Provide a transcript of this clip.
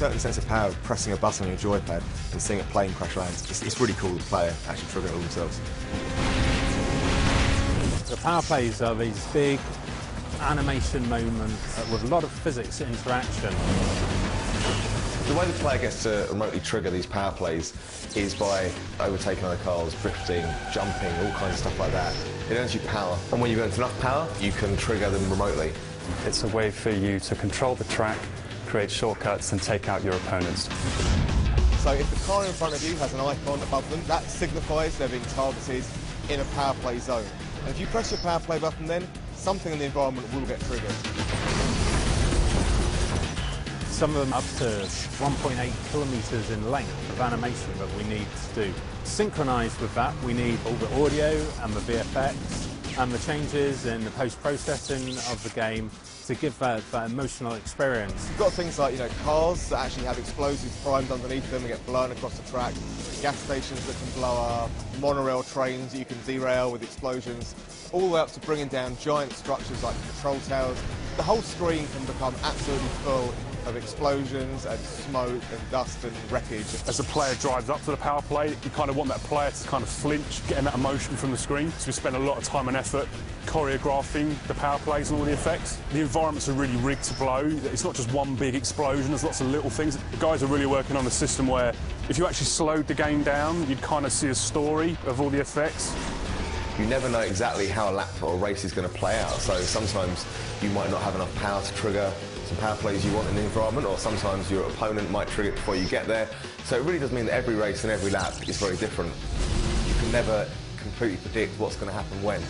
certain sense of power of pressing a button on your joypad and seeing a plane crash land. It's really cool to play actually trigger it all themselves. The power plays are these big animation moments with a lot of physics interaction. The way the player gets to remotely trigger these power plays is by overtaking other cars, drifting, jumping, all kinds of stuff like that. It earns you power, and when you've earned enough power, you can trigger them remotely. It's a way for you to control the track, create shortcuts and take out your opponents. So if the car in front of you has an icon above them, that signifies they're being targeted in a power play zone. And if you press your power play button then, something in the environment will get triggered. Some of them up to 1.8 kilometres in length of animation that we need to do. Synchronised with that, we need all the audio and the VFX and the changes in the post-processing of the game to give that emotional experience. You've got things like, cars that actually have explosives primed underneath them and get blown across the track, gas stations that can blow up, monorail trains that you can derail with explosions, all the way up to bringing down giant structures like control towers. The whole screen can become absolutely full of explosions and smoke and dust and wreckage. As the player drives up to the power play, you kind of want that player to kind of flinch, getting that emotion from the screen. So we spend a lot of time and effort choreographing the power plays and all the effects. The environments are really rigged to blow. It's not just one big explosion, there's lots of little things. The guys are really working on a system where if you actually slowed the game down, you'd kind of see a story of all the effects. You never know exactly how a lap or a race is going to play out, so sometimes you might not have enough power to trigger some power plays you want in the environment, or sometimes your opponent might trigger it before you get there. So it really does mean that every race and every lap is very different. You can never completely predict what's going to happen when.